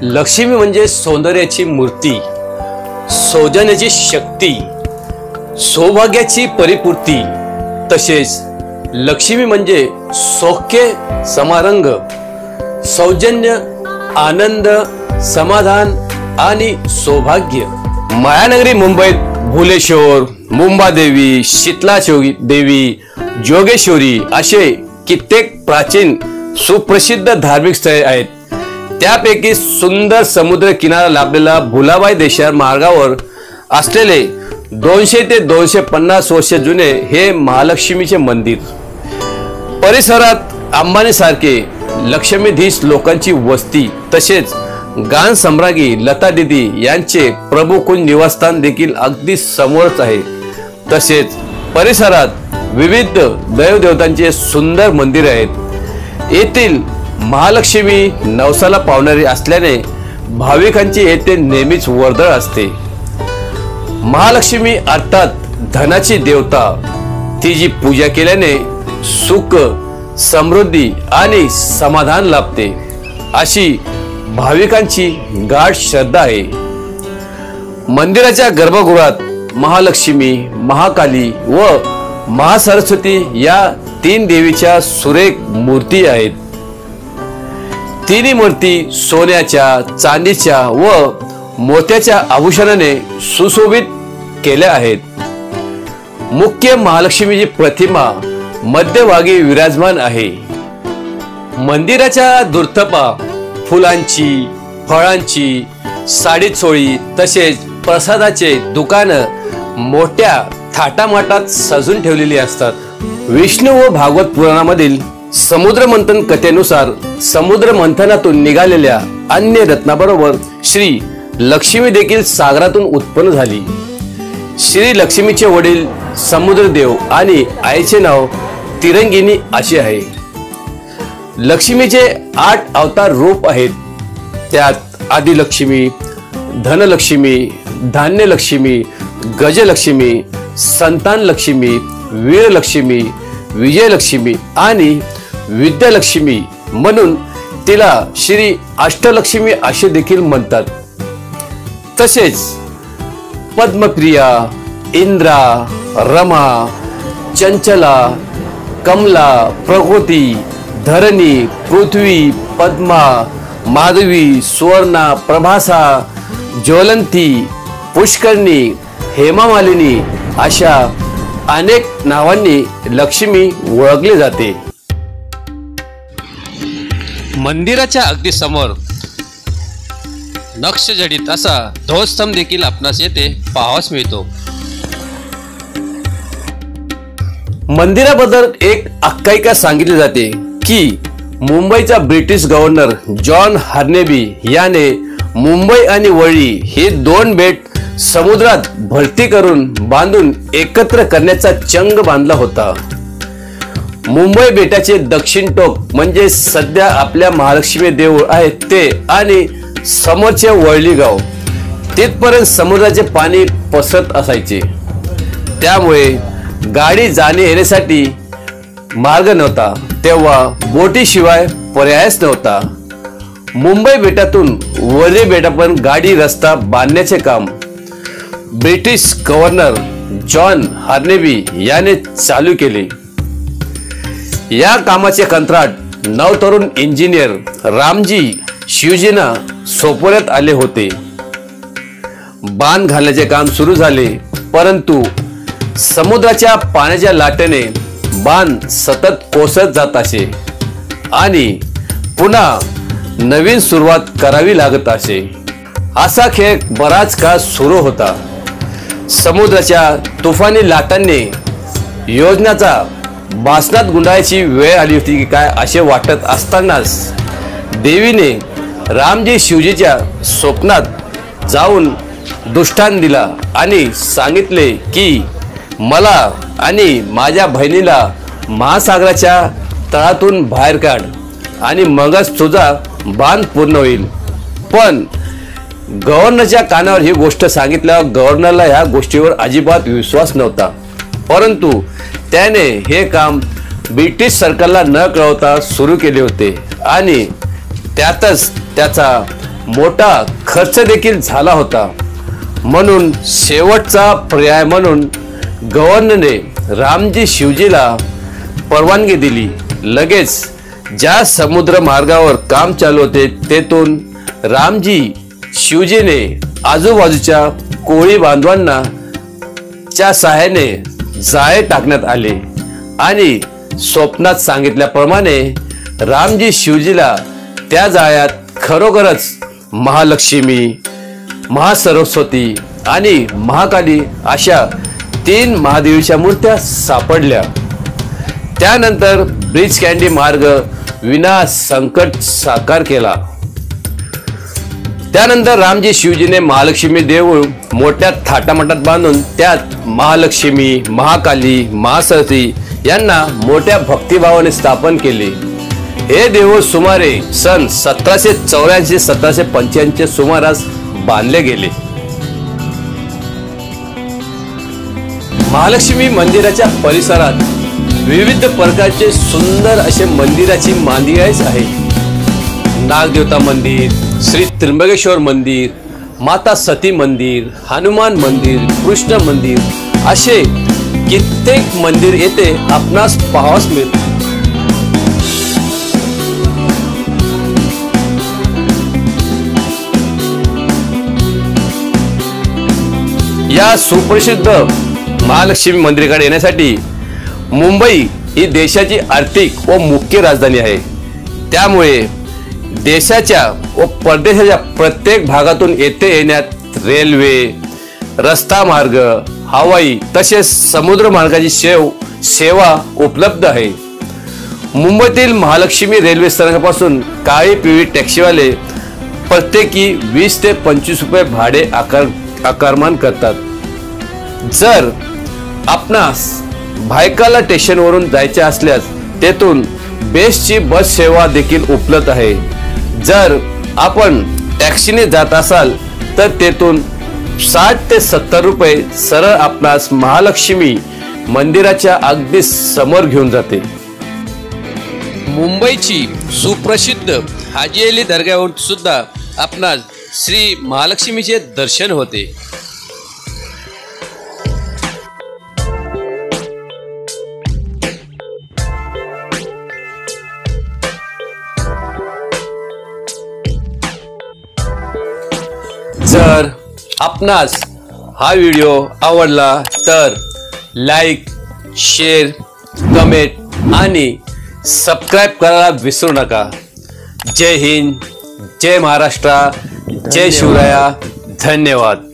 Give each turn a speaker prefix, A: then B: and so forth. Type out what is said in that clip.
A: लक्ष्मी म्हणजे सौंदर्याची मूर्ती, सौजन्याची शक्ती, सौभाग्याची परिपूर्ती। तसेच लक्ष्मी म्हणजे सौख्य, समारंग, सौजन्य, आनंद, समाधान आणि सौभाग्य। मायानगरी मुंबईत भुलेश्वर, मुंबादेवी, शीतलादेवी देवी, जोगेश्वरी असे कित्येक प्राचीन सुप्रसिद्ध धार्मिक स्थळे आहेत। त्यापैकी सुंदर समुद्र किनारा लाभलेला भुलाबाई देशा मार्गावर असलेले 200 ते 250 वर्ष जुने हे महालक्ष्मीचे मंदिर। परिसरात अंबानीसारखे लक्ष्मीधीश लोकांची वस्ती, तसेच गान सम्राज्ञी लता दीदी यांचे प्रभुकुंज निवासस्थान देखील अगदी समोरच आहे। तसेच परिसरात विविध देवदेवतांचे सुंदर मंदिर आहेत। येथील महालक्ष्मी नवसाला पावणारी असल्याने भाविकांची येथे नेहमीच वर्दळ असते। महालक्ष्मी अर्थात धनाची देवता, तिची पूजा केल्याने सुख, समृद्धी आणि समाधान लाभते अशी भाविकांची गाढ श्रद्धा आहे। मंदिराच्या गर्भगृहात महालक्ष्मी, महाकाली व महासरस्वती या 3 देवीच्या सुरेख मूर्ती आहेत। तिन्ही मूर्ती सोन्याच्या, चांदीच्या व मोत्याच्या आभूषणाने सुशोभित केल्या आहेत। मुख्य महालक्ष्मीची प्रतिमा मध्यभागी विराजमान आहे। मंदिराच्या दूरथपा फुलांची, फळांची, साडीचोळी तसेच प्रसादाचे दुकानं मोठ्या थाटामाटात सजून ठेवलेली असतात। विष्णू व भागवत पुराणामधील समुद्र मंथन कथेनुसार समुद्र मंथनातून निघालेल्या अन्य रत्नाबरोबर श्री लक्ष्मी देखील सागरातून उत्पन्न झाली। श्री लक्ष्मीचे वडील समुद्रदेव आणि आईचे नाव तिरंगिनी असे आहे। लक्ष्मीचे 8 अवतार रूप आहेत। त्यात आदिलक्ष्मी, धनलक्ष्मी, धान्यलक्ष्मी, गजलक्ष्मी, संतान लक्ष्मी, वीरलक्ष्मी, विजयलक्ष्मी आणि विद्यालक्ष्मी म्हणून तिला श्री अष्टलक्ष्मी असे देखील म्हणतात। तसेच पद्मप्रिया, इंद्रा, रमा, चंचला, कमला, प्रकृती, धरणी, पृथ्वी, पद्मा, माधवी, सुवर्णा, प्रभासा, ज्वलंती, पुष्करणी, हेमामालिनी अशा अनेक नावांनी लक्ष्मी ओळखले जाते। मंदिराच्या अगदी समोर नक्षजडित असा ध्वजस्तंभ देखील आपणास येथे पाहावयास मिळतो। मंदिराबद्दल एक आख्यायिका सांगितली जाते की मुंबईचा ब्रिटिश गव्हर्नर जॉन हार्नेबी याने मुंबई आणि वळी हे 2 बेट समुद्रात भरती करून बांधून एकत्र करण्याचा चंग बांधला होता। मुंबई बेटाचे दक्षिण टोक म्हणजे सध्या आपल्या महालक्ष्मी देऊळ आहेत ते आणि समोरचे वळली गाव, तिथपर्यंत समुद्राचे पाणी पसरत असायचे। त्यामुळे गाडी जाणे येण्यासाठी मार्ग नव्हता, तेव्हा बोटीशिवाय पर्यायच नव्हता। मुंबई बेटातून वरळी बेटापर्यंत गाडी रस्ता बांधण्याचे काम ब्रिटिश गव्हर्नर जॉन हार्नेबी याने चालू केले। या कामाचे कंत्राट नवतरुण इंजिनियर रामजी शिवजींना सोपवण्यात आले होते। बांध घालण्याचे काम सुरू झाले, परंतु समुद्राच्या पाण्याच्या लाटेने बांध सतत कोसळत जात असे आणि पुन्हा नवीन सुरुवात करावी लागत असे। असा खेळ बराच काळ सुरू होता। समुद्राच्या तुफानी लाटांनी योजनाचा बासनात गुंडाळायची वेळ आली होती की काय असे वाटत असतानाच देवीने रामजी शिवजीच्या स्वप्नात जाऊन दृष्टांत दिला आणि सांगितले की मला आणि माझ्या बहिणीला महासागराच्या तळातून बाहेर काढ आणि मगच तुझा बांध पूर्ण होईल। पण गव्हर्नरच्या कानावर ही गोष्ट सांगितल्यावर गव्हर्नरला ह्या गोष्टीवर अजिबात विश्वास नव्हता, परंतु त्याने हे काम ब्रिटिश सरकारला न कळवता सुरू केले होते आणि त्यातच त्याचा मोठा खर्च देखील झाला होता. म्हणून शेवटचा पर्याय म्हणून गव्हर्नरने रामजी शिवजीला परवानगी दिली. लगेच ज्या समुद्र मार्गावर काम चालू होते तेथून रामजी शिवजीने आजूबाजूच्या कोळी बांधवांना च्या सहाय्याने जाळे टाकण्यात आले आणि स्वप्नात सांगितल्याप्रमाणे रामजी शिवजीला त्या जाळ्यात खरोखरच महालक्ष्मी, महासरस्वती आणि महाकाली अशा 3 महादेवीच्या मूर्त्या सापडल्या. त्यानंतर ब्रिज कँडी मार्ग विना संकट साकार केला. त्यानंतर रामजी शिवजीने महालक्ष्मी देऊळ मोठ्या थाटामाटात बांधून त्यात महालक्ष्मी, महाकाली, महासरस्वती यांना मोठ्या भक्तिभावाने स्थापन केले. हे देऊळ सुमारे सन 1784-1785 सुमारास बांधले गेले. महालक्ष्मी मंदिराच्या परिसरात विविध प्रकारचे सुंदर असे मंदिराची मांदियाळीच आहे. नागदेवता मंदिर, श्री त्र्यंबकेश्वर मंदिर, माता सती मंदिर, हनुमान मंदिर, कृष्ण मंदिर असे कित्येक मंदिर येथे आपणास पाहावयास मिळते. या सुप्रसिद्ध महालक्ष्मी मंदिराकडे येण्यासाठी मुंबई ही देशाची आर्थिक व मुख्य राजधानी आहे. त्यामुळे देशाच्या व परदेशाच्या प्रत्येक भागातून येथे येण्यात रेल्वे, रस्ता मार्ग, हवाई तसेच समुद्र मार्गाची सेवा उपलब्ध आहे. मुंबईतील महालक्ष्मी रेल्वे स्थानकापासून काळी पिवळी टॅक्सीवाले प्रत्येकी 20 ते 25 रुपये भाडे आकारमान करतात. जर आपणास भायखला स्टेशनवरून जायचे असल्यास तेथून बेस्टची बस सेवा देखील उपलब्ध आहे. जर आपण टॅक्सीने जात असाल तर तेथून 60 ते 70 रुपये सरळ आपणास महालक्ष्मी मंदिराच्या अगदी समोर घेऊन जाते. मुंबईची सुप्रसिद्ध हाजी अली दर्ग्यावरून सुद्धा आपणास श्री महालक्ष्मीचे दर्शन होते. जर आपणास हा व्हिडिओ आवडला तर लाईक, शेअर, कमेंट आणि सबस्क्राईब करायला विसरू नका. जय हिंद, जय महाराष्ट्र, जय शिवराया. धन्यवाद.